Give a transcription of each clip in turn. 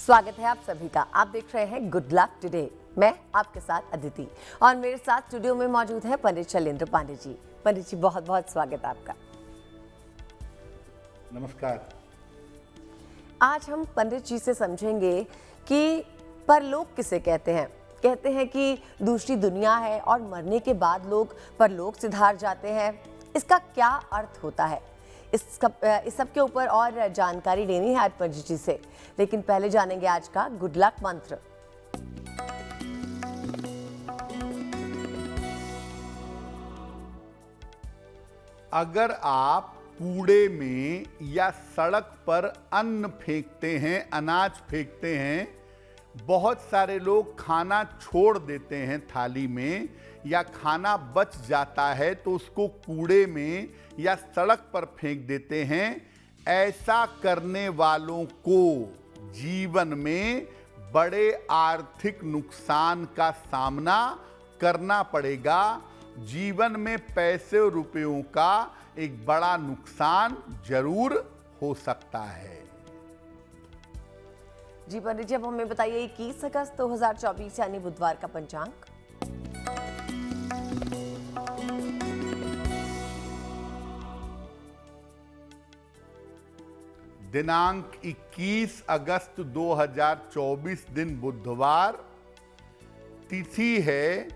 स्वागत है आप सभी का। आप देख रहे हैं गुड लक टुडे। मैं आपके साथ अदिति और मेरे साथ स्टूडियो में मौजूद है पंडित शैलेंद्र पांडे जी। पंडित जी बहुत बहुत स्वागत है आपका। नमस्कार। आज हम पंडित जी से समझेंगे कि परलोक किसे कहते हैं। कहते हैं कि दूसरी दुनिया है और मरने के बाद लोग परलोक सिधार जाते हैं। इसका क्या अर्थ होता है, इस सब के ऊपर और जानकारी लेनी है आज पंडित जी से। लेकिन पहले जानेंगे आज का गुड लक मंत्र। अगर आप कूड़े में या सड़क पर अन्न फेंकते हैं, अनाज फेंकते हैं, बहुत सारे लोग खाना छोड़ देते हैं थाली में या खाना बच जाता है तो उसको कूड़े में या सड़क पर फेंक देते हैं। ऐसा करने वालों को जीवन में बड़े आर्थिक नुकसान का सामना करना पड़ेगा। जीवन में पैसे और रुपयों का एक बड़ा नुकसान जरूर हो सकता है। जी पंडित जी, अब हमें बताइए 21 अगस्त 2024 यानी बुधवार का पंचांग। दिनांक 21 अगस्त 2024 दिन बुधवार। तिथि है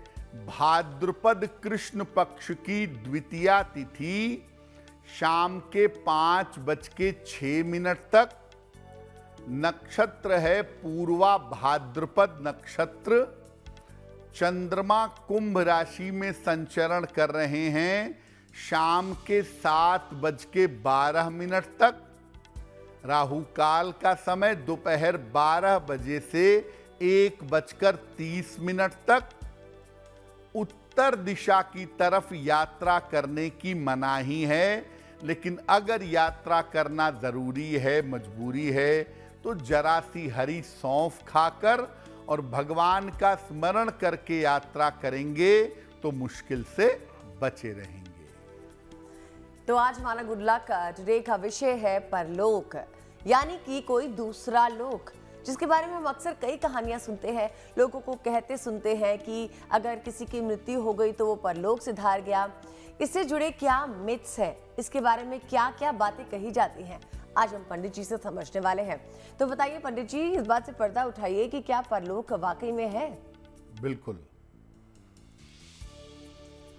भाद्रपद कृष्ण पक्ष की द्वितीया तिथि, शाम के 5:06 तक। नक्षत्र है पूर्वा भाद्रपद नक्षत्र। चंद्रमा कुंभ राशि में संचरण कर रहे हैं शाम के 7:12 तक। राहु काल का समय दोपहर 12 बजे से 1:30 तक। उत्तर दिशा की तरफ यात्रा करने की मनाही है, लेकिन अगर यात्रा करना जरूरी है, मजबूरी है, तो जरा सी हरी सौंफ खाकर और भगवान का स्मरण करके यात्रा करेंगे तो मुश्किल से बचे रहेंगे। तो आज हमारा गुड लक टुडे का विषय है परलोक, यानी कि कोई दूसरा लोक, जिसके बारे में हम अक्सर कई कहानियां सुनते हैं। लोगों को कहते सुनते हैं कि अगर किसी की मृत्यु हो गई तो वो परलोक सिधार गया। इससे जुड़े क्या मिथ्स हैं, इसके बारे में क्या क्या बातें कही जाती हैं, आज हम पंडित जी से समझने वाले हैं। तो बताइए पंडित जी, इस बात से पर्दा उठाइए कि क्या परलोक वाकई में है? बिल्कुल।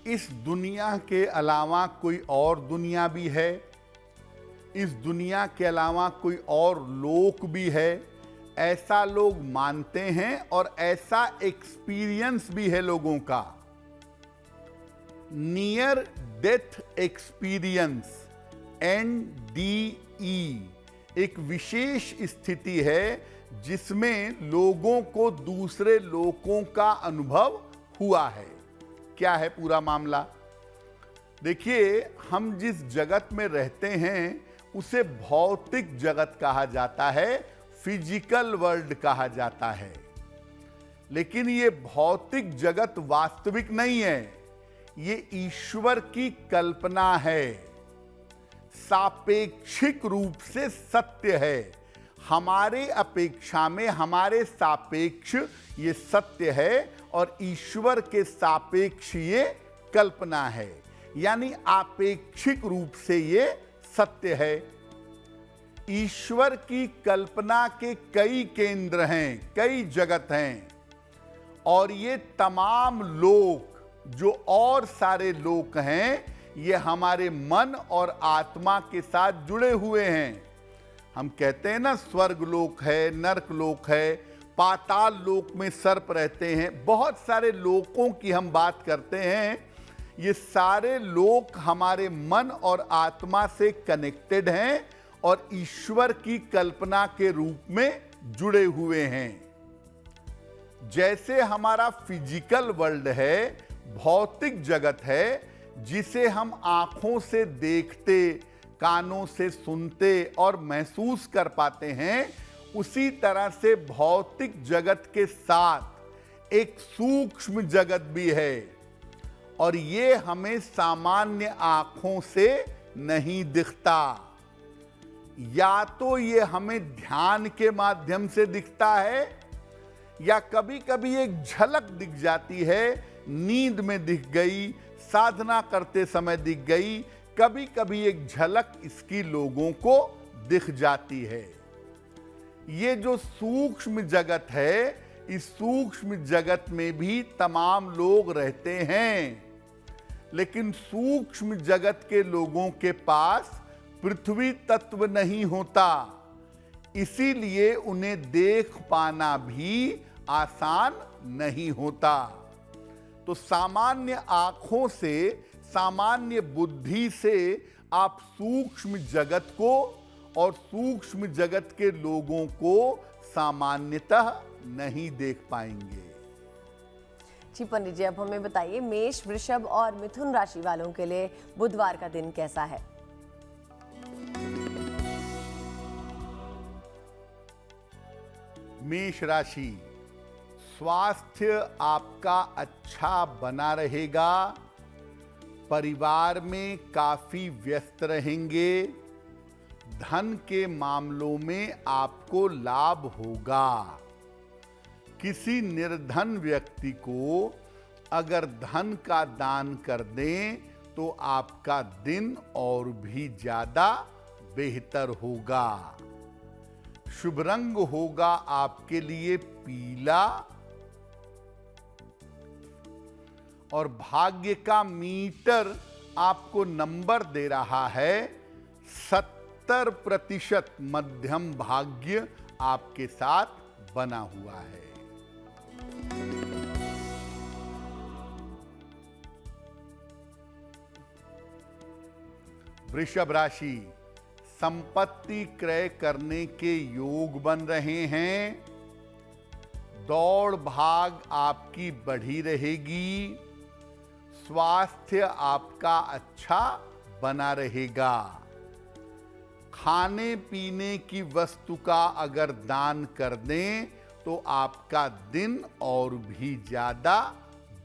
इस दुनिया के अलावा कोई और दुनिया भी है, इस दुनिया के अलावा कोई और लोक भी है, ऐसा लोग मानते हैं और ऐसा एक्सपीरियंस भी है लोगों का। नियर डेथ एक्सपीरियंस NDE एक विशेष स्थिति है जिसमें लोगों को दूसरे लोकों का अनुभव हुआ है। क्या है पूरा मामला? देखिए, हम जिस जगत में रहते हैं उसे भौतिक जगत कहा जाता है, फिजिकल वर्ल्ड कहा जाता है। लेकिन ये भौतिक जगत वास्तविक नहीं है, ये ईश्वर की कल्पना है, सापेक्षिक रूप से सत्य है। हमारे अपेक्षा में, हमारे सापेक्ष ये सत्य है और ईश्वर के सापेक्ष ये कल्पना है, यानी आपेक्षिक रूप से ये सत्य है। ईश्वर की कल्पना के कई केंद्र हैं, कई जगत हैं, और ये तमाम लोक, जो और सारे लोक हैं, ये हमारे मन और आत्मा के साथ जुड़े हुए हैं। हम कहते हैं ना, स्वर्ग लोक है, नरक लोक है, पाताल लोक में सर्प रहते हैं, बहुत सारे लोकों की हम बात करते हैं। ये सारे लोक हमारे मन और आत्मा से कनेक्टेड हैं और ईश्वर की कल्पना के रूप में जुड़े हुए हैं। जैसे हमारा फिजिकल वर्ल्ड है, भौतिक जगत है, जिसे हम आंखों से देखते, कानों से सुनते और महसूस कर पाते हैं, उसी तरह से भौतिक जगत के साथ एक सूक्ष्म जगत भी है, और ये हमें सामान्य आंखों से नहीं दिखता। या तो ये हमें ध्यान के माध्यम से दिखता है, या कभी कभी एक झलक दिख जाती है, नींद में दिख गई, साधना करते समय दिख गई, कभी कभी एक झलक इसकी लोगों को दिख जाती है। ये जो सूक्ष्म जगत है, इस सूक्ष्म जगत में भी तमाम लोग रहते हैं, लेकिन सूक्ष्म जगत के लोगों के पास पृथ्वी तत्व नहीं होता, इसीलिए उन्हें देख पाना भी आसान नहीं होता। तो सामान्य आंखों से, सामान्य बुद्धि से आप सूक्ष्म जगत को और सूक्ष्म जगत के लोगों को सामान्यतः नहीं देख पाएंगे। जी पंडित जी, अब हमें बताइए मेष, वृषभ और मिथुन राशि वालों के लिए बुधवार का दिन कैसा है? मेष राशि, स्वास्थ्य आपका अच्छा बना रहेगा, परिवार में काफी व्यस्त रहेंगे, धन के मामलों में आपको लाभ होगा। किसी निर्धन व्यक्ति को अगर धन का दान कर दें तो आपका दिन और भी ज्यादा बेहतर होगा। शुभ रंग होगा आपके लिए पीला, और भाग्य का मीटर आपको नंबर दे रहा है 70% मध्यम भाग्य आपके साथ बना हुआ है। वृषभ राशि, संपत्ति क्रय करने के योग बन रहे हैं, दौड़ भाग आपकी बढ़ी रहेगी, स्वास्थ्य आपका अच्छा बना रहेगा। खाने पीने की वस्तु का अगर दान कर दें तो आपका दिन और भी ज्यादा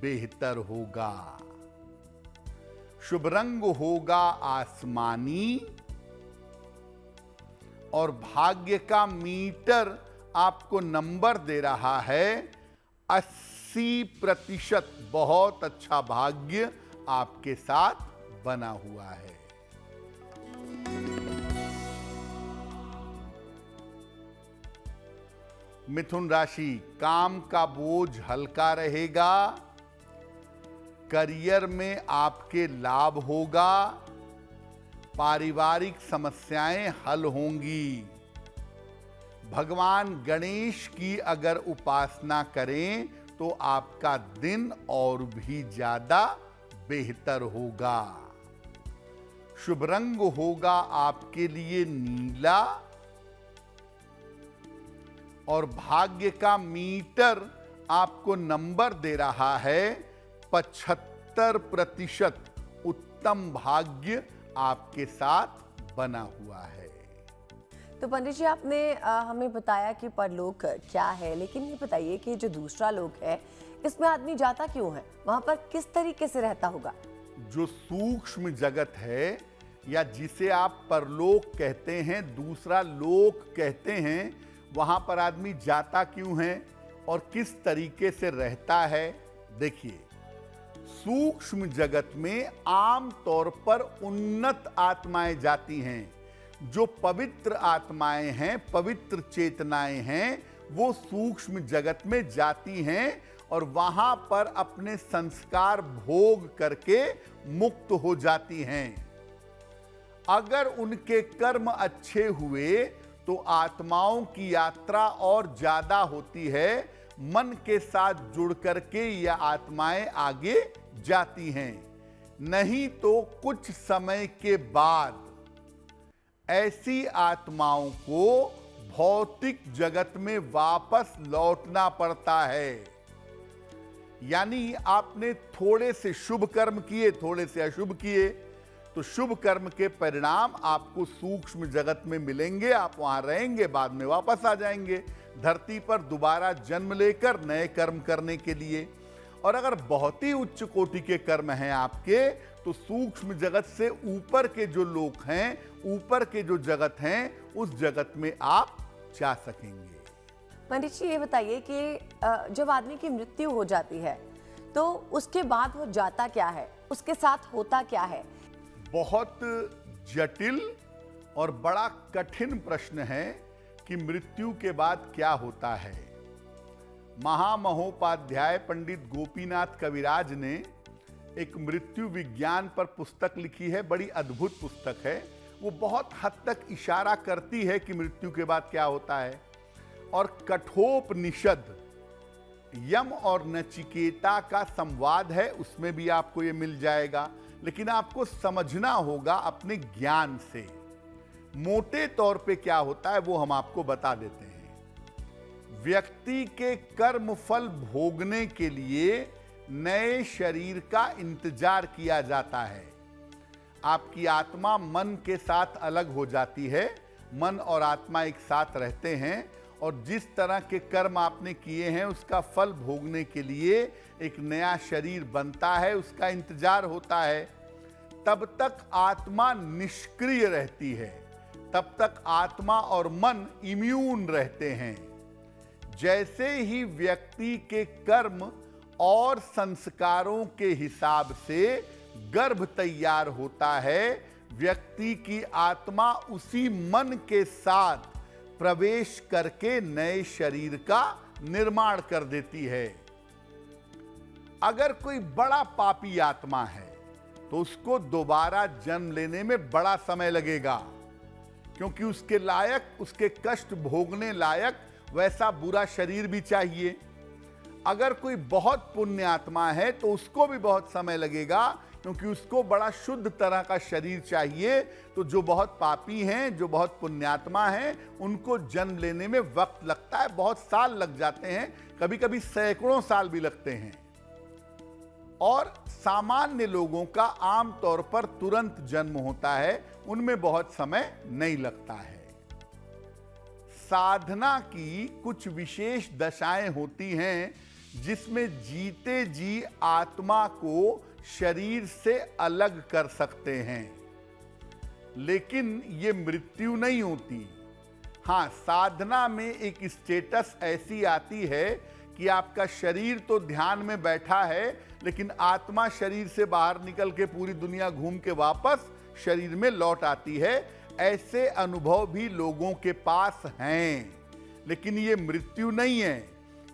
बेहतर होगा। शुभ रंग होगा आसमानी, और भाग्य का मीटर आपको नंबर दे रहा है 80%। बहुत अच्छा भाग्य आपके साथ बना हुआ है। मिथुन राशि, काम का बोझ हल्का रहेगा, करियर में आपके लाभ होगा, पारिवारिक समस्याएं हल होंगी। भगवान गणेश की अगर उपासना करें तो आपका दिन और भी ज्यादा बेहतर होगा। शुभ रंग होगा आपके लिए नीला, और भाग्य का मीटर आपको नंबर दे रहा है 75%। उत्तम भाग्य आपके साथ बना हुआ है। तो पंडित जी, आपने हमें बताया कि परलोक क्या है, लेकिन ये बताइए कि जो दूसरा लोक है इसमें आदमी जाता क्यों है, वहां पर किस तरीके से रहता होगा? जो सूक्ष्म जगत है, या जिसे आप परलोक कहते हैं, दूसरा लोक कहते हैं, वहां पर आदमी जाता क्यों है और किस तरीके से रहता है? देखिए, सूक्ष्म जगत में आम तौर पर उन्नत आत्माएं जाती हैं। जो पवित्र आत्माएं हैं, पवित्र चेतनाएं हैं, वो सूक्ष्म जगत में जाती हैं और वहां पर अपने संस्कार भोग करके मुक्त हो जाती हैं। अगर उनके कर्म अच्छे हुए तो आत्माओं की यात्रा और ज्यादा होती है, मन के साथ जुड़ करके यह आत्माएं आगे जाती हैं। नहीं तो कुछ समय के बाद ऐसी आत्माओं को भौतिक जगत में वापस लौटना पड़ता है। यानी आपने थोड़े से शुभ कर्म किए, थोड़े से अशुभ किए, तो शुभ कर्म के परिणाम आपको सूक्ष्म जगत में मिलेंगे, आप वहां रहेंगे, बाद में वापस आ जाएंगे धरती पर दोबारा जन्म लेकर नए कर्म करने के लिए। और अगर बहुत ही उच्च कोटि के कर्म हैं आपके, तो सूक्ष्म जगत से ऊपर के जो लोक हैं, ऊपर के जो जगत हैं, उस जगत में आप जा सकेंगे। पंडित जी ये बताइए कि जब आदमी की मृत्यु हो जाती है तो उसके बाद वो जाता क्या है, उसके साथ होता क्या है? बहुत जटिल और बड़ा कठिन प्रश्न है कि मृत्यु के बाद क्या होता है। महामहोपाध्याय पंडित गोपीनाथ कविराज ने एक मृत्यु विज्ञान पर पुस्तक लिखी है, बड़ी अद्भुत पुस्तक है। वो बहुत हद तक इशारा करती है कि मृत्यु के बाद क्या होता है। और कठोपनिषद यम और नचिकेता का संवाद है, उसमें भी आपको ये मिल जाएगा। लेकिन आपको समझना होगा अपने ज्ञान से। मोटे तौर पे क्या होता है वो हम आपको बता देते हैं। व्यक्ति के कर्म फल भोगने के लिए नए शरीर का इंतजार किया जाता है। आपकी आत्मा मन के साथ अलग हो जाती है, मन और आत्मा एक साथ रहते हैं, और जिस तरह के कर्म आपने किए हैं उसका फल भोगने के लिए एक नया शरीर बनता है, उसका इंतजार होता है। तब तक आत्मा निष्क्रिय रहती है, तब तक आत्मा और मन इम्यून रहते हैं। जैसे ही व्यक्ति के कर्म और संस्कारों के हिसाब से गर्भ तैयार होता है, व्यक्ति की आत्मा उसी मन के साथ प्रवेश करके नए शरीर का निर्माण कर देती है। अगर कोई बड़ा पापी आत्मा है तो उसको दोबारा जन्म लेने में बड़ा समय लगेगा, क्योंकि उसके लायक, उसके कष्ट भोगने लायक वैसा बुरा शरीर भी चाहिए। अगर कोई बहुत पुण्य आत्मा है तो उसको भी बहुत समय लगेगा, क्योंकि उसको बड़ा शुद्ध तरह का शरीर चाहिए। तो जो बहुत पापी हैं, जो बहुत पुण्यात्मा हैं, उनको जन्म लेने में वक्त लगता है, बहुत साल लग जाते हैं, कभी कभी सैकड़ों साल भी लगते हैं। और सामान्य लोगों का आम तौर पर तुरंत जन्म होता है, उनमें बहुत समय नहीं लगता है। साधना की कुछ विशेष दशाएं होती हैं जिसमें जीते जी आत्मा को शरीर से अलग कर सकते हैं, लेकिन ये मृत्यु नहीं होती। हाँ, साधना में एक स्टेटस ऐसी आती है कि आपका शरीर तो ध्यान में बैठा है, लेकिन आत्मा शरीर से बाहर निकल के पूरी दुनिया घूम के वापस शरीर में लौट आती है। ऐसे अनुभव भी लोगों के पास हैं, लेकिन ये मृत्यु नहीं है,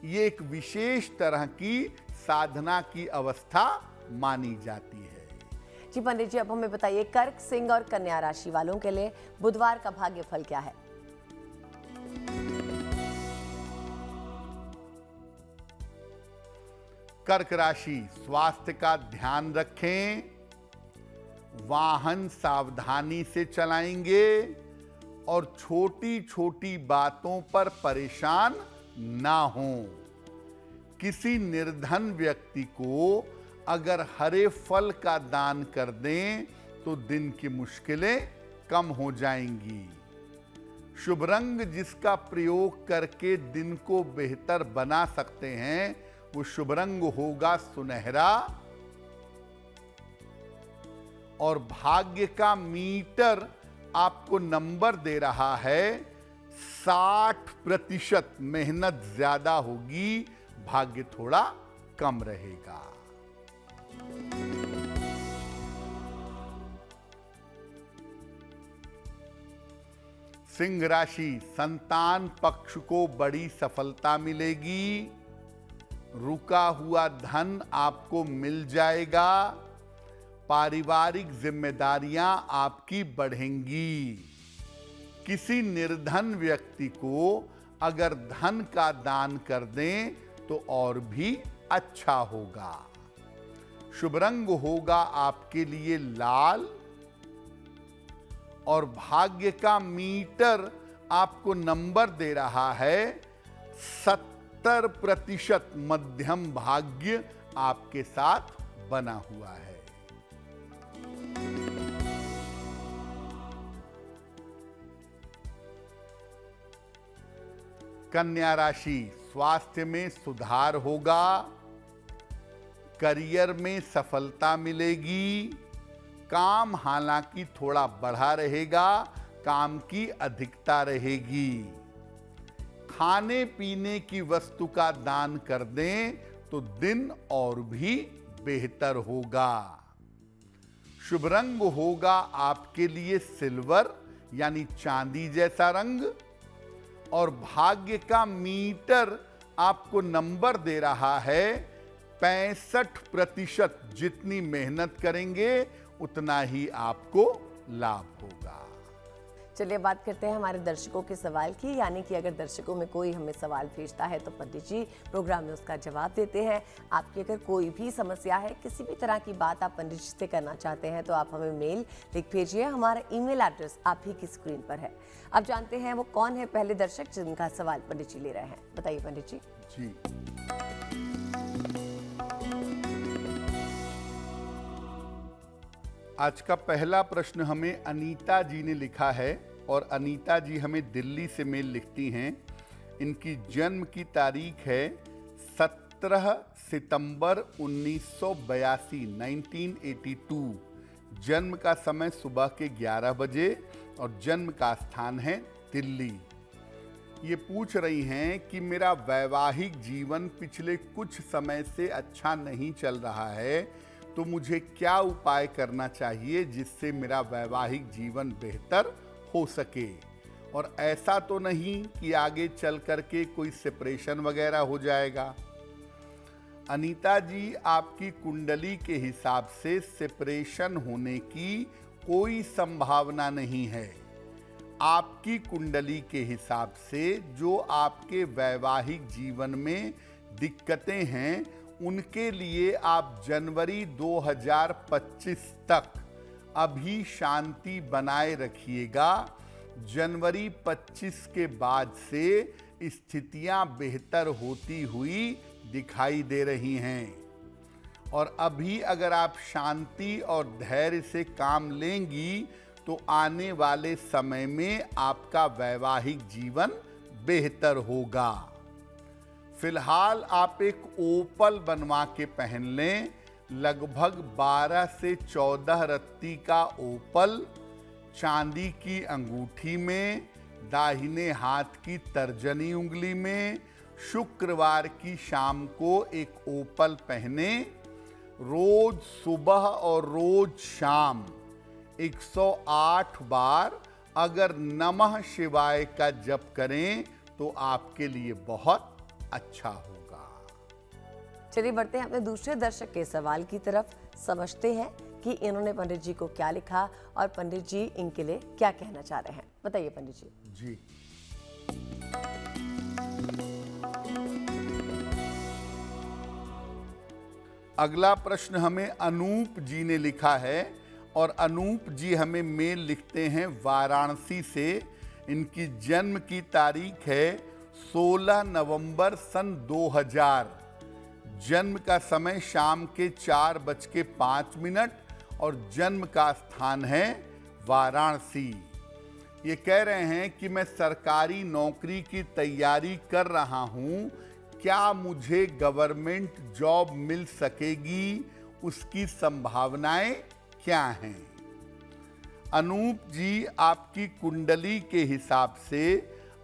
ये एक विशेष तरह की साधना की अवस्था मानी जाती है। जी पंडित जी, अब हमें बताइए कर्क, सिंह और कन्या राशि वालों के लिए बुधवार का भाग्य फल क्या है? कर्क राशि, स्वास्थ्य का ध्यान रखें, वाहन सावधानी से चलाएंगे और छोटी छोटी बातों पर परेशान ना हों। किसी निर्धन व्यक्ति को अगर हरे फल का दान कर दें तो दिन की मुश्किलें कम हो जाएंगी। शुभ रंग जिसका प्रयोग करके दिन को बेहतर बना सकते हैं वो शुभ रंग होगा सुनहरा। और भाग्य का मीटर आपको नंबर दे रहा है 60%। मेहनत ज्यादा होगी, भाग्य थोड़ा कम रहेगा। सिंह राशि, संतान पक्ष को बड़ी सफलता मिलेगी, रुका हुआ धन आपको मिल जाएगा, पारिवारिक जिम्मेदारियां आपकी बढ़ेंगी। किसी निर्धन व्यक्ति को अगर धन का दान कर दें तो और भी अच्छा होगा। शुभ रंग होगा आपके लिए लाल। और भाग्य का मीटर आपको नंबर दे रहा है 70%। मध्यम भाग्य आपके साथ बना हुआ है। कन्या राशि, स्वास्थ्य में सुधार होगा, करियर में सफलता मिलेगी। काम हालांकि थोड़ा बढ़ा रहेगा, काम की अधिकता रहेगी। खाने पीने की वस्तु का दान कर दें तो दिन और भी बेहतर होगा। शुभ रंग होगा आपके लिए सिल्वर यानी चांदी जैसा रंग। और भाग्य का मीटर आपको नंबर दे रहा है 65%। जितनी मेहनत करेंगे उतना ही आपको लाभ होगा। चलिए बात करते हैं हमारे दर्शकों के सवाल की, यानी कि अगर दर्शकों में कोई हमें सवाल भेजता है तो पंडित जी प्रोग्राम में उसका जवाब देते हैं। आपकी अगर कोई भी समस्या है, किसी भी तरह की बात आप पंडित जी से करना चाहते हैं तो आप हमें मेल लिख भेजिए। हमारा ईमेल एड्रेस आप ही की स्क्रीन पर है। अब जानते हैं वो कौन है पहले दर्शक जिनका सवाल पंडित जी ले रहे हैं। बताइए पंडित जी। जी, आज का पहला प्रश्न हमें अनीता जी ने लिखा है और अनीता जी हमें दिल्ली से मेल लिखती हैं। इनकी जन्म की तारीख है 17 सितंबर 1982, 1982। जन्म का समय सुबह के 11 बजे और जन्म का स्थान है दिल्ली। ये पूछ रही हैं कि मेरा वैवाहिक जीवन पिछले कुछ समय से अच्छा नहीं चल रहा है, तो मुझे क्या उपाय करना चाहिए जिससे मेरा वैवाहिक जीवन बेहतर हो सके, और ऐसा तो नहीं कि आगे चल करके कोई सेपरेशन वगैरह हो जाएगा। अनीता जी, आपकी कुंडली के हिसाब से सेपरेशन होने की कोई संभावना नहीं है। आपकी कुंडली के हिसाब से जो आपके वैवाहिक जीवन में दिक्कतें हैं, उनके लिए आप जनवरी 2025 तक अभी शांति बनाए रखिएगा। जनवरी 25 के बाद से स्थितियां बेहतर होती हुई दिखाई दे रही हैं, और अभी अगर आप शांति और धैर्य से काम लेंगी तो आने वाले समय में आपका वैवाहिक जीवन बेहतर होगा। फिलहाल आप एक ओपल बनवा के पहन लें। लगभग 12 से 14 रत्ती का ओपल चांदी की अंगूठी में, दाहिने हाथ की तर्जनी उंगली में, शुक्रवार की शाम को एक ओपल पहने। रोज सुबह और रोज शाम 108 बार अगर नमः शिवाय का जप करें तो आपके लिए बहुत अच्छा होगा। चलिए बढ़ते हैं अपने दूसरे दर्शक के सवाल की तरफ। समझते हैं कि इन्होंने पंडित जी को क्या लिखा और पंडित जी इनके लिए क्या कहना चाह रहे हैं। बताइए पंडित जी। जी, अगला प्रश्न हमें अनूप जी ने लिखा है और अनूप जी हमें मेल लिखते हैं वाराणसी से। इनकी जन्म की तारीख है 16 नवंबर सन 2000। जन्म का समय शाम के 4:05 और जन्म का स्थान है वाराणसी। ये कह रहे हैं कि मैं सरकारी नौकरी की तैयारी कर रहा हूं, क्या मुझे गवर्नमेंट जॉब मिल सकेगी, उसकी संभावनाएं क्या हैं? अनूप जी, आपकी कुंडली के हिसाब से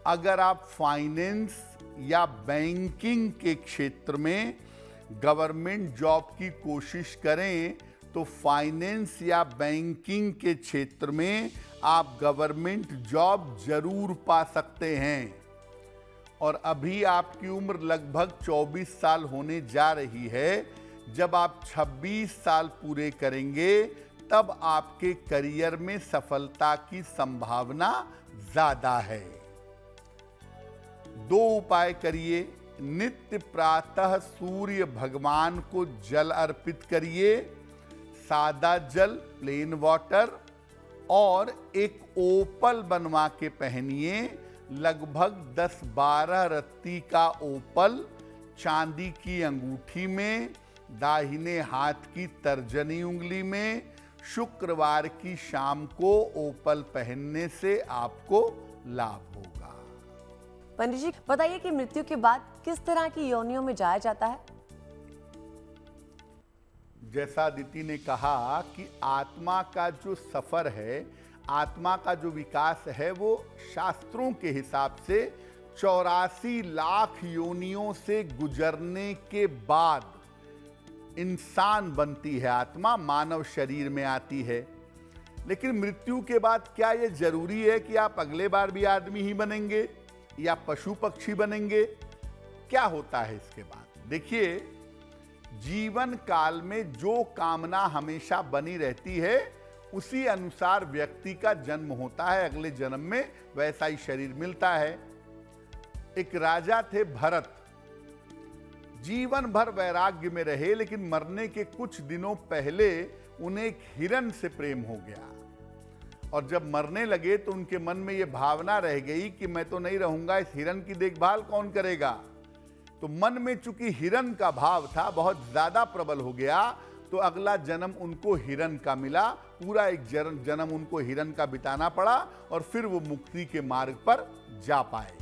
अगर आप फाइनेंस या बैंकिंग के क्षेत्र में गवर्नमेंट जॉब की कोशिश करें तो फाइनेंस या बैंकिंग के क्षेत्र में आप गवर्नमेंट जॉब जरूर पा सकते हैं। और अभी आपकी उम्र लगभग 24 साल होने जा रही है। जब आप 26 साल पूरे करेंगे तब आपके करियर में सफलता की संभावना ज्यादा है। 2 उपाय करिए। नित्य प्रातः सूर्य भगवान को जल अर्पित करिए, सादा जल, प्लेन वाटर, और एक ओपल बनवा के पहनिए। लगभग 10-12 रत्ती का ओपल चांदी की अंगूठी में, दाहिने हाथ की तर्जनी उंगली में। शुक्रवार की शाम को ओपल पहनने से आपको लाभ होगा। पंडित जी बताइए कि मृत्यु के बाद किस तरह की योनियों में जाया जाता है? जैसा अदिति ने कहा कि आत्मा का जो सफर है, आत्मा का जो विकास है, वो शास्त्रों के हिसाब से 84 लाख योनियों से गुजरने के बाद इंसान बनती है। आत्मा मानव शरीर में आती है। लेकिन मृत्यु के बाद क्या यह जरूरी है कि आप अगले बार भी आदमी ही बनेंगे या पशु पक्षी बनेंगे? क्या होता है इसके बाद? देखिए, जीवन काल में जो कामना हमेशा बनी रहती है, उसी अनुसार व्यक्ति का जन्म होता है। अगले जन्म में वैसा ही शरीर मिलता है। एक राजा थे भरत, जीवन भर वैराग्य में रहे, लेकिन मरने के कुछ दिनों पहले उन्हें एक हिरण से प्रेम हो गया। और जब मरने लगे तो उनके मन में यह भावना रह गई कि मैं तो नहीं रहूंगा, इस हिरण की देखभाल कौन करेगा? तो मन में चूंकि हिरण का भाव था, बहुत ज्यादा प्रबल हो गया, तो अगला जन्म उनको हिरण का मिला। पूरा एक जन्म उनको हिरण का बिताना पड़ा और फिर वो मुक्ति के मार्ग पर जा पाए।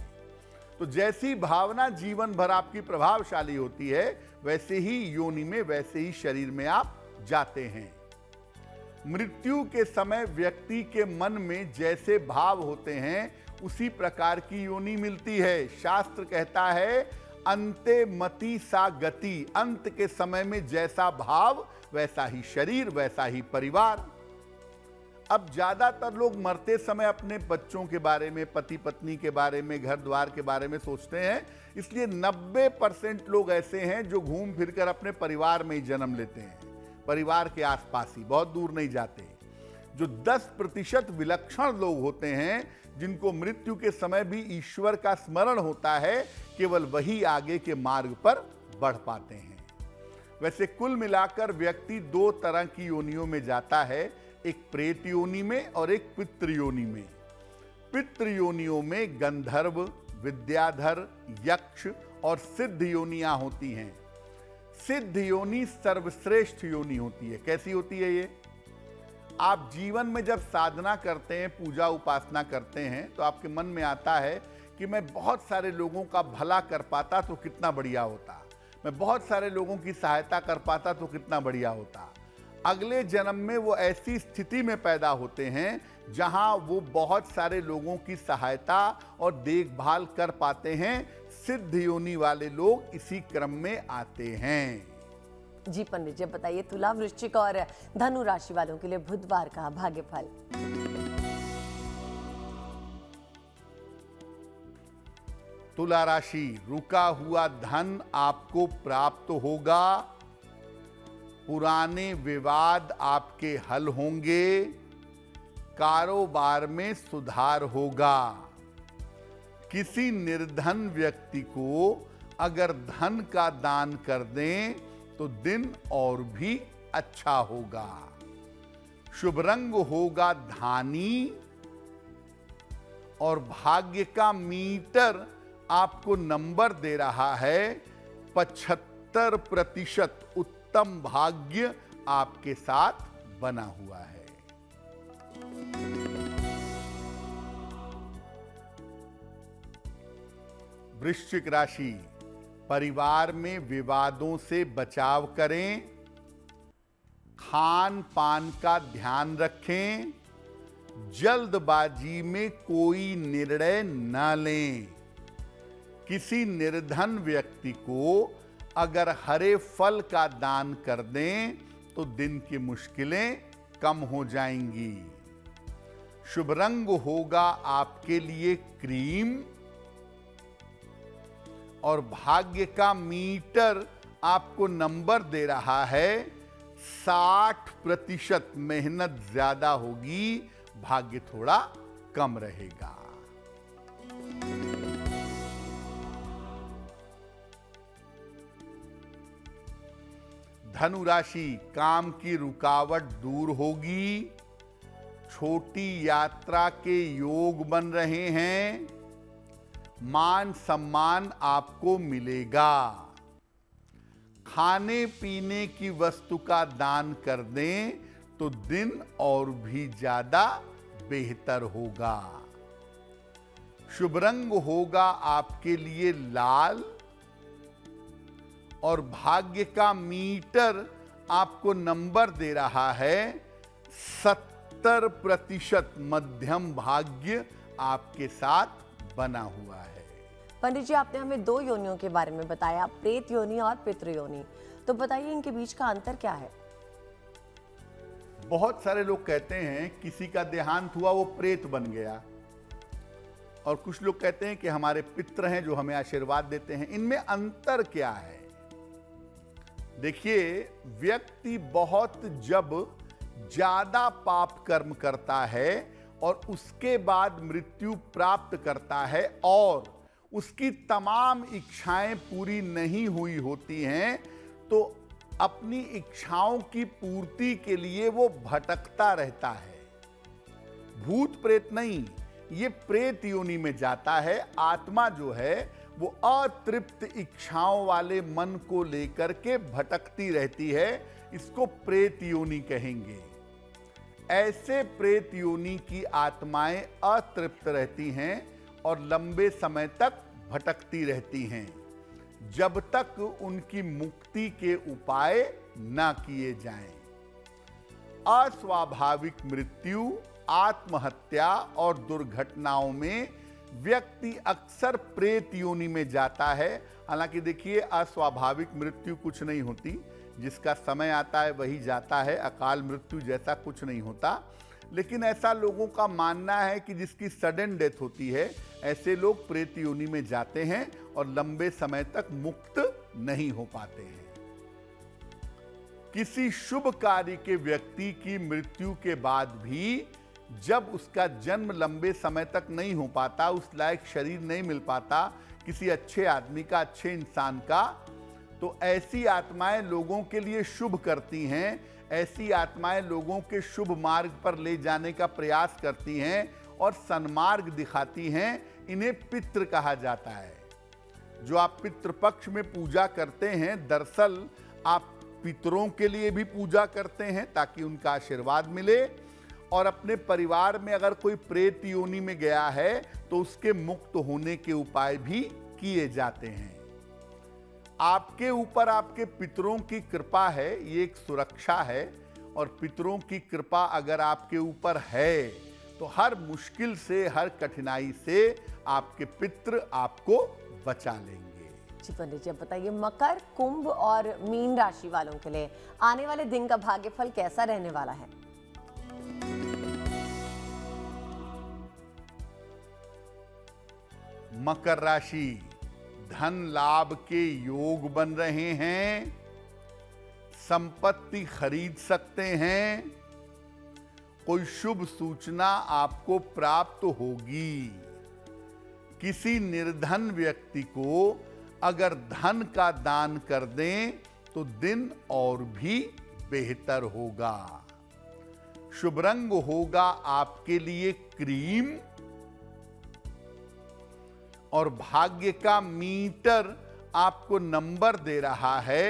तो जैसी भावना जीवन भर आपकी प्रभावशाली होती है, वैसे ही योनि में, वैसे ही शरीर में आप जाते हैं। मृत्यु के समय व्यक्ति के मन में जैसे भाव होते हैं, उसी प्रकार की योनि मिलती है। शास्त्र कहता है, अंते मति सा गति। अंत के समय में जैसा भाव, वैसा ही शरीर, वैसा ही परिवार। अब ज्यादातर लोग मरते समय अपने बच्चों के बारे में, पति पत्नी के बारे में, घर द्वार के बारे में सोचते हैं। इसलिए 90% लोग ऐसे हैं जो घूम फिरकर अपने परिवार में ही जन्म लेते हैं, परिवार के आसपास ही, बहुत दूर नहीं जाते। जो 10% विलक्षण लोग होते हैं, जिनको मृत्यु के समय भी ईश्वर का स्मरण होता है, केवल वही आगे के मार्ग पर बढ़ पाते हैं। वैसे कुल मिलाकर व्यक्ति 2 तरह की योनियों में जाता है, एक प्रेत योनि में और एक पितृ योनि में। पितृ योनियों में गंधर्व, विद्याधर, यक्ष और सिद्ध योनियां होती हैं। सिद्ध योनि सर्वश्रेष्ठ योनि होती है। कैसी होती है ये? आप जीवन में जब साधना करते हैं, पूजा उपासना करते हैं, तो आपके मन में आता है कि मैं बहुत सारे लोगों का भला कर पाता तो कितना बढ़िया होता, मैं बहुत सारे लोगों की सहायता कर पाता तो कितना बढ़िया होता। अगले जन्म में वो ऐसी स्थिति में पैदा होते हैं जहां वो बहुत सारे लोगों की सहायता और देखभाल कर पाते हैं। सिद्ध योनि वाले लोग इसी क्रम में आते हैं। जी पंडित जी, बताइए तुला, वृश्चिक और धनु राशि वालों के लिए बुधवार का भाग्यफल। तुला राशि, रुका हुआ धन आपको प्राप्त होगा। पुराने विवाद आपके हल होंगे। कारोबार में सुधार होगा। किसी निर्धन व्यक्ति को अगर धन का दान कर दें तो दिन और भी अच्छा होगा। शुभ रंग होगा धानी और भाग्य का मीटर आपको नंबर दे रहा है 75%। उत्तम भाग्य आपके साथ बना हुआ है। वृश्चिक राशि, परिवार में विवादों से बचाव करें। खान पान का ध्यान रखें। जल्दबाजी में कोई निर्णय न लें। किसी निर्धन व्यक्ति को अगर हरे फल का दान कर दें तो दिन की मुश्किलें कम हो जाएंगी। शुभ रंग होगा आपके लिए क्रीम और भाग्य का मीटर आपको नंबर दे रहा है 60%। मेहनत ज्यादा होगी, भाग्य थोड़ा कम रहेगा। धनु राशि, काम की रुकावट दूर होगी। छोटी यात्रा के योग बन रहे हैं। मान सम्मान आपको मिलेगा। खाने पीने की वस्तु का दान कर दें तो दिन और भी ज्यादा बेहतर होगा। शुभ रंग होगा आपके लिए लाल और भाग्य का मीटर आपको नंबर दे रहा है 70% मध्यम भाग्य आपके साथ बना हुआ है। पंडित जी, आपने हमें दो योनियों के बारे में बताया, प्रेत योनि और पितृ योनि, तो बताइए इनके बीच का अंतर क्या है? बहुत सारे लोग कहते हैं किसी का देहांत हुआ वो प्रेत बन गया, और कुछ लोग कहते हैं कि हमारे पितृ हैं जो हमें आशीर्वाद देते हैं। इनमें अंतर क्या है? देखिए, व्यक्ति बहुत जब ज्यादा पाप कर्म करता है और उसके बाद मृत्यु प्राप्त करता है और उसकी तमाम इच्छाएं पूरी नहीं हुई होती हैं, तो अपनी इच्छाओं की पूर्ति के लिए वो भटकता रहता है। भूत प्रेत नहीं, ये प्रेत योनि में जाता है। आत्मा जो है वो अतृप्त इच्छाओं वाले मन को लेकर के भटकती रहती है, इसको प्रेत योनि कहेंगे। ऐसे प्रेत योनि की आत्माएं अतृप्त रहती हैं और लंबे समय तक भटकती रहती हैं, जब तक उनकी मुक्ति के उपाय ना किए जाएं। अस्वाभाविक मृत्यु, आत्महत्या और दुर्घटनाओं में व्यक्ति अक्सर प्रेत योनि में जाता है। हालांकि देखिए, अस्वाभाविक मृत्यु कुछ नहीं होती, जिसका समय आता है वही जाता है, अकाल मृत्यु जैसा कुछ नहीं होता। लेकिन ऐसा लोगों का मानना है कि जिसकी सडन डेथ होती है, ऐसे लोग प्रेत योनि में जाते हैं और लंबे समय तक मुक्त नहीं हो पाते हैं। किसी शुभ कार्य के व्यक्ति की मृत्यु के बाद भी जब उसका जन्म लंबे समय तक नहीं हो पाता, उस लायक शरीर नहीं मिल पाता किसी अच्छे आदमी का, अच्छे इंसान का, तो ऐसी आत्माएं लोगों के लिए शुभ करती हैं, ऐसी आत्माएं लोगों के शुभ मार्ग पर ले जाने का प्रयास करती हैं और सन्मार्ग दिखाती हैं। इन्हें पितृ कहा जाता है। जो आप पितृपक्ष में पूजा करते हैं, दरअसल आप पितरों के लिए भी पूजा करते हैं ताकि उनका आशीर्वाद मिले, और अपने परिवार में अगर कोई प्रेत योनि में गया है तो उसके मुक्त होने के उपाय भी किए जाते हैं। आपके ऊपर आपके पितरों की कृपा है, ये एक सुरक्षा है, और पितरों की कृपा अगर आपके ऊपर है तो हर मुश्किल से, हर कठिनाई से आपके पितृ आपको बचा लेंगे। जी पंडित जी, अब बताइए, मकर, कुंभ और मीन राशि वालों के लिए आने वाले दिन का भाग्यफल कैसा रहने वाला है? मकर राशि, धन लाभ के योग बन रहे हैं, संपत्ति खरीद सकते हैं, कोई शुभ सूचना आपको प्राप्त होगी। किसी निर्धन व्यक्ति को अगर धन का दान कर दें तो दिन और भी बेहतर होगा। शुभ रंग होगा आपके लिए क्रीम, और भाग्य का मीटर आपको नंबर दे रहा है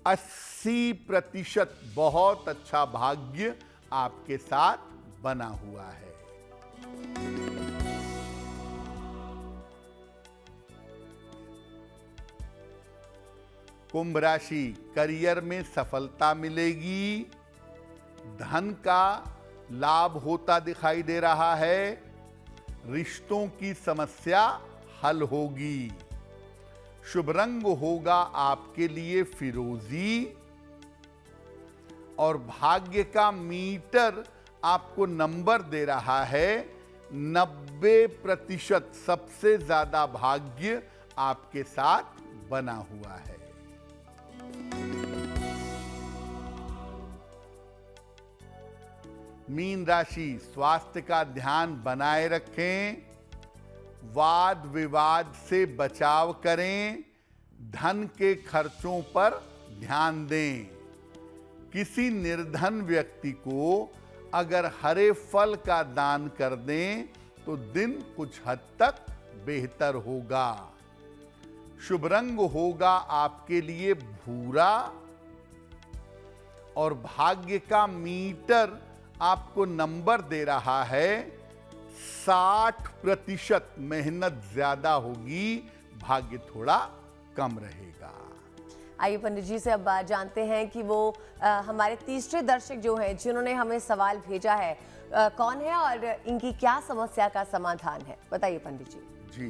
80%। बहुत अच्छा भाग्य आपके साथ बना हुआ है। कुंभ राशि, करियर में सफलता मिलेगी, धन का लाभ होता दिखाई दे रहा है, रिश्तों की समस्या हल होगी। शुभ रंग होगा आपके लिए फिरोजी, और भाग्य का मीटर आपको नंबर दे रहा है 90%। सबसे ज्यादा भाग्य आपके साथ बना हुआ है। मीन राशि, स्वास्थ्य का ध्यान बनाए रखें, वाद विवाद से बचाव करें, धन के खर्चों पर ध्यान दें। किसी निर्धन व्यक्ति को अगर हरे फल का दान कर दें तो दिन कुछ हद तक बेहतर होगा। शुभ रंग होगा आपके लिए भूरा, और भाग्य का मीटर आपको नंबर दे रहा है 60%। मेहनत ज्यादा होगी, भाग्य थोड़ा कम रहेगा। आइए पंडित जी से अब जानते हैं कि वो हमारे तीसरे दर्शक जो हैं जिन्होंने हमें सवाल भेजा है कौन है और इनकी क्या समस्या का समाधान है, बताइए पंडित जी। जी,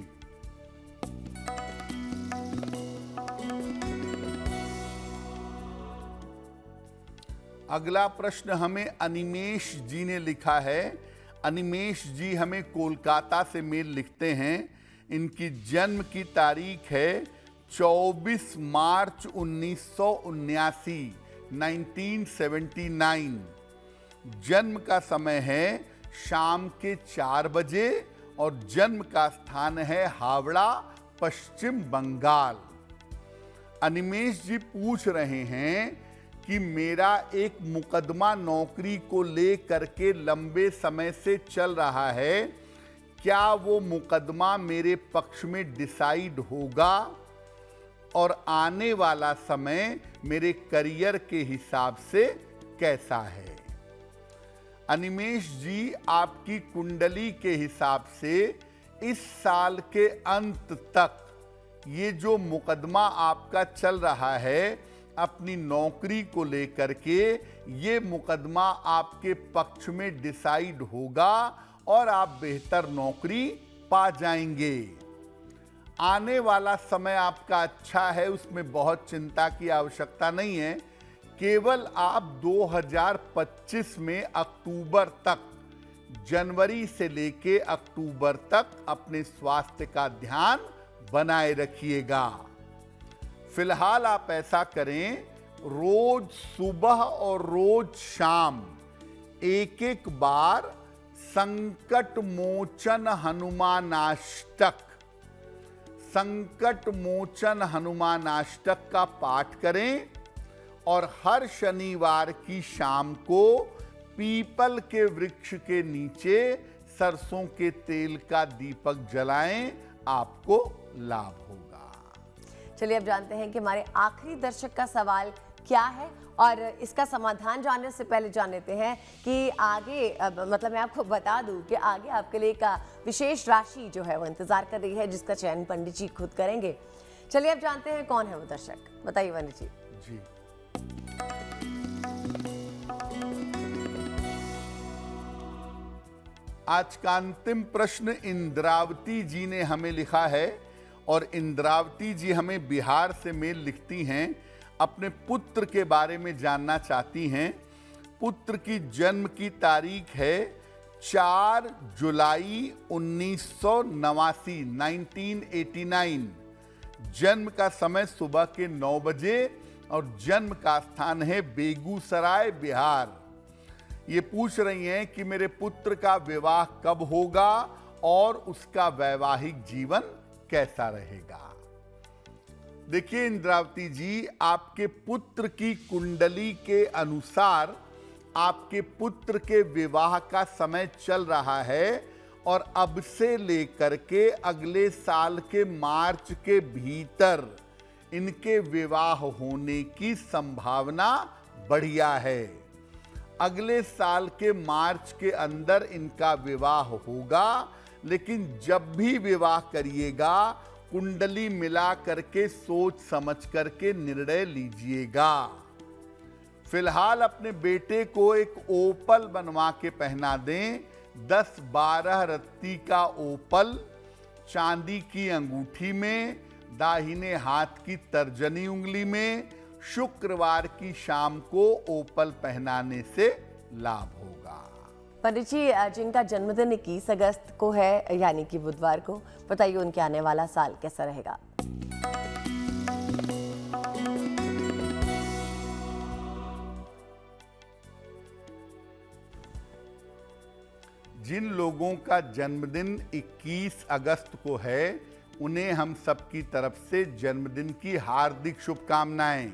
अगला प्रश्न हमें अनिमेश जी ने लिखा है। अनिमेश जी हमें कोलकाता से मेल लिखते हैं। इनकी जन्म की तारीख है 24 मार्च 1979, 1979। जन्म का समय है शाम के 4 बजे और जन्म का स्थान है हावड़ा, पश्चिम बंगाल। अनिमेश जी पूछ रहे हैं कि मेरा एक मुकदमा नौकरी को लेकर के लंबे समय से चल रहा है, क्या वो मुकदमा मेरे पक्ष में डिसाइड होगा और आने वाला समय मेरे करियर के हिसाब से कैसा है। अनिमेश जी, आपकी कुंडली के हिसाब से इस साल के अंत तक ये जो मुकदमा आपका चल रहा है अपनी नौकरी को लेकर के, ये मुकदमा आपके पक्ष में डिसाइड होगा और आप बेहतर नौकरी पा जाएंगे। आने वाला समय आपका अच्छा है, उसमें बहुत चिंता की आवश्यकता नहीं है। केवल आप 2025 में अक्टूबर तक, जनवरी से लेके अक्टूबर तक अपने स्वास्थ्य का ध्यान बनाए रखिएगा। फिलहाल आप ऐसा करें, रोज सुबह और रोज शाम एक एक बार संकट मोचन हनुमानाष्टक, संकट मोचन हनुमानाष्टक का पाठ करें और हर शनिवार की शाम को पीपल के वृक्ष के नीचे सरसों के तेल का दीपक जलाएं, आपको लाभ होगा। चलिए अब जानते हैं कि हमारे आखिरी दर्शक का सवाल क्या है और इसका समाधान जानने से पहले जान लेते हैं कि आगे मतलब मैं आपको बता दूं कि आगे आपके लिए एक विशेष राशि जो है वो इंतजार कर रही है जिसका चयन पंडित जी खुद करेंगे। चलिए अब जानते हैं कौन है वो दर्शक, बताइए पंडित जी। जी, आज का अंतिम प्रश्न इंद्रावती जी ने हमें लिखा है और इंद्रावती जी हमें बिहार से मेल लिखती हैं। अपने पुत्र के बारे में जानना चाहती हैं। पुत्र की जन्म की तारीख है 4 जुलाई 1989, 1989। जन्म का समय सुबह के 9 बजे और जन्म का स्थान है बेगूसराय, बिहार। ये पूछ रही हैं कि मेरे पुत्र का विवाह कब होगा और उसका वैवाहिक जीवन कैसा रहेगा। देखिए इंद्रावती जी, आपके पुत्र की कुंडली के अनुसार आपके पुत्र के विवाह का समय चल रहा है और अब से लेकर के अगले साल के मार्च के भीतर इनके विवाह होने की संभावना बढ़िया है। अगले साल के मार्च के अंदर इनका विवाह होगा, लेकिन जब भी विवाह करिएगा कुंडली मिला करके सोच समझ करके निर्णय लीजिएगा। फिलहाल अपने बेटे को एक ओपल बनवा के पहना दें, 10-12 रत्ती का ओपल, चांदी की अंगूठी में, दाहिने हाथ की तर्जनी उंगली में। शुक्रवार की शाम को ओपल पहनाने से लाभ होगा। पंडित जी, जिनका जन्मदिन 21 अगस्त को है यानी कि बुधवार को, बताइए उनके आने वाला साल कैसा रहेगा। जिन लोगों का जन्मदिन 21 अगस्त को है उन्हें हम सबकी तरफ से जन्मदिन की हार्दिक शुभकामनाएं।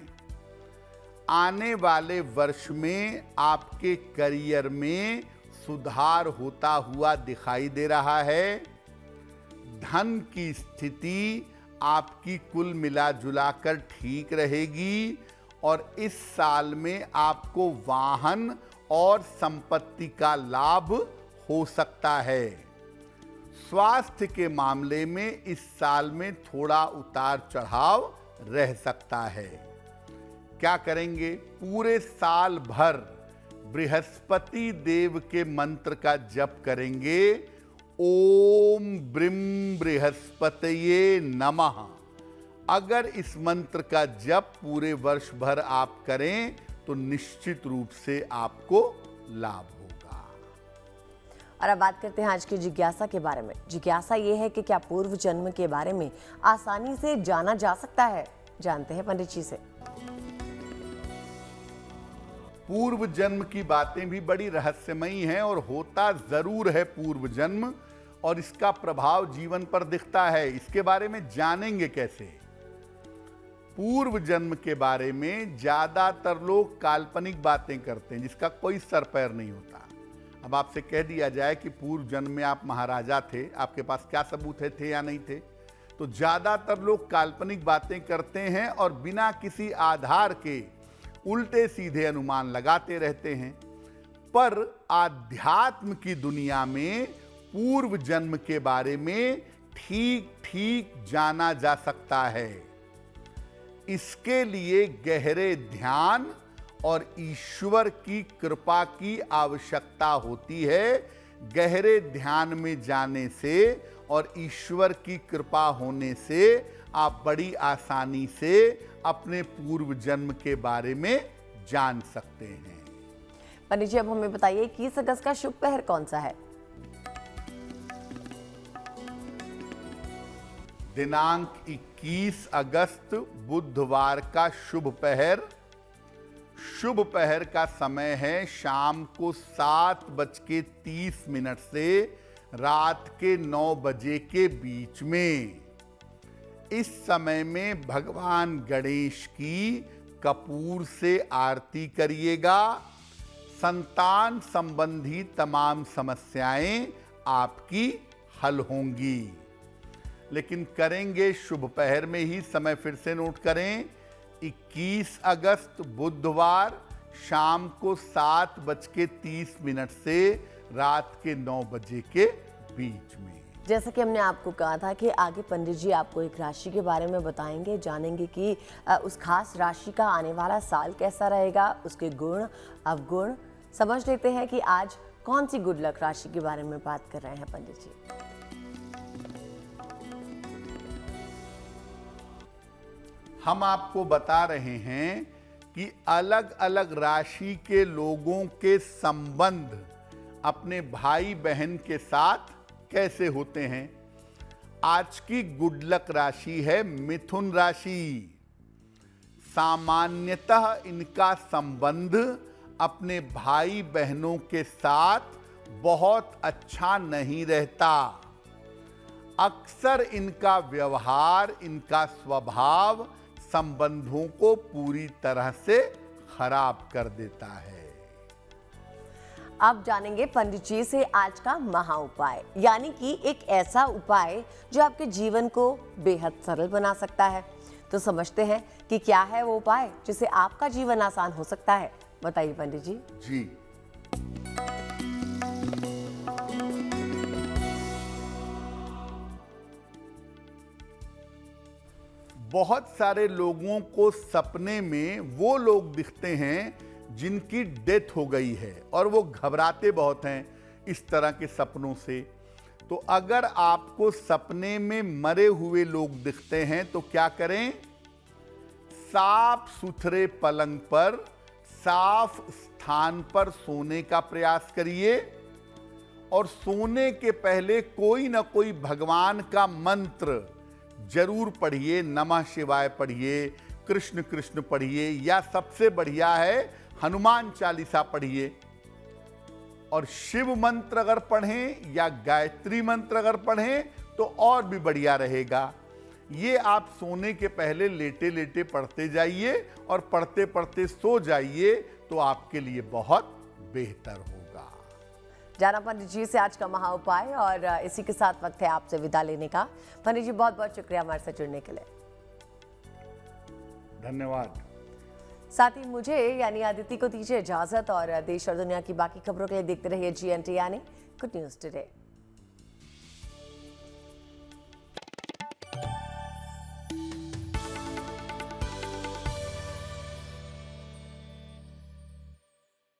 आने वाले वर्ष में आपके करियर में सुधार होता हुआ दिखाई दे रहा है। धन की स्थिति आपकी कुल मिला जुला कर ठीक रहेगी और इस साल में आपको वाहन और संपत्ति का लाभ हो सकता है। स्वास्थ्य के मामले में इस साल में थोड़ा उतार चढ़ाव रह सकता है। क्या करेंगे? पूरे साल भर बृहस्पति देव के मंत्र का जप करेंगे। ओम ब्रीम बृहस्पतये नमः। अगर इस मंत्र का जप पूरे वर्ष भर आप करें तो निश्चित रूप से आपको लाभ होगा। और अब बात करते हैं आज की जिज्ञासा के बारे में। जिज्ञासा ये है कि क्या पूर्व जन्म के बारे में आसानी से जाना जा सकता है? जानते हैं पंडित जी से। पूर्व जन्म की बातें भी बड़ी रहस्यमयी हैं और होता जरूर है पूर्व जन्म, और इसका प्रभाव जीवन पर दिखता है। इसके बारे में जानेंगे कैसे? पूर्व जन्म के बारे में ज्यादातर लोग काल्पनिक बातें करते हैं जिसका कोई सर पैर नहीं होता। अब आपसे कह दिया जाए कि पूर्व जन्म में आप महाराजा थे, आपके पास क्या सबूत थे या नहीं थे? तो ज्यादातर लोग काल्पनिक बातें करते हैं और बिना किसी आधार के उल्टे सीधे अनुमान लगाते रहते हैं। पर आध्यात्म की दुनिया में पूर्व जन्म के बारे में ठीक ठीक जाना जा सकता है। इसके लिए गहरे ध्यान और ईश्वर की कृपा की आवश्यकता होती है। गहरे ध्यान में जाने से और ईश्वर की कृपा होने से आप बड़ी आसानी से अपने पूर्व जन्म के बारे में जान सकते हैं। पंडित जी, अब हमें बताइए 21 अगस्त का शुभ पहर कौन सा है? दिनांक 21 अगस्त बुधवार का शुभ पहर। शुभ पहर का समय है शाम को 7:30 से रात के 9 बजे के बीच में। इस समय में भगवान गणेश की कपूर से आरती करिएगा। संतान संबंधी तमाम समस्याएं आपकी हल होंगी। लेकिन करेंगे शुभ पहर में ही। समय फिर से नोट करें, 21 अगस्त बुधवार शाम को 7:30 से रात के 9 बजे के बीच में। जैसा कि हमने आपको कहा था कि आगे पंडित जी आपको एक राशि के बारे में बताएंगे, जानेंगे कि उस खास राशि का आने वाला साल कैसा रहेगा, उसके गुण अवगुण। समझ लेते हैं कि आज कौन सी गुड लक राशि के बारे में बात कर रहे हैं पंडित जी। हम आपको बता रहे हैं कि अलग अलग राशि के लोगों के संबंध अपने भाई बहन के साथ कैसे होते हैं। आज की गुड लक राशि है मिथुन राशि। सामान्यतः इनका संबंध अपने भाई बहनों के साथ बहुत अच्छा नहीं रहता। अक्सर इनका व्यवहार, इनका स्वभाव संबंधों को पूरी तरह से खराब कर देता है। अब जानेंगे पंडित जी से आज का महा उपाय, यानी कि एक ऐसा उपाय जो आपके जीवन को बेहद सरल बना सकता है। तो समझते हैं कि क्या है वो उपाय जिससे आपका जीवन आसान हो सकता है। बताइए पंडित जी। जी, बहुत सारे लोगों को सपने में वो लोग दिखते हैं जिनकी डेथ हो गई है और वो घबराते बहुत हैं इस तरह के सपनों से। तो अगर आपको सपने में मरे हुए लोग दिखते हैं तो क्या करें? साफ सुथरे पलंग पर, साफ स्थान पर सोने का प्रयास करिए और सोने के पहले कोई ना कोई भगवान का मंत्र जरूर पढ़िए। नमः शिवाय पढ़िए, कृष्ण कृष्ण पढ़िए, या सबसे बढ़िया है हनुमान चालीसा पढ़िए। और शिव मंत्र अगर पढ़ें या गायत्री मंत्र अगर पढ़ें तो और भी बढ़िया रहेगा। ये आप सोने के पहले लेटे लेटे पढ़ते जाइए और पढ़ते पढ़ते सो जाइए तो आपके लिए बहुत बेहतर होगा। जाना पंडित जी से आज का महा उपाय, और इसी के साथ वक्त है आपसे विदा लेने का। पंडित जी बहुत बहुत शुक्रिया हमारे साथ जुड़ने के लिए। धन्यवाद। साथ ही मुझे यानी आदित्य को दीजिए इजाजत, और देश और दुनिया की बाकी खबरों के लिए देखते रहिए GNT यानी गुड न्यूज टुडे।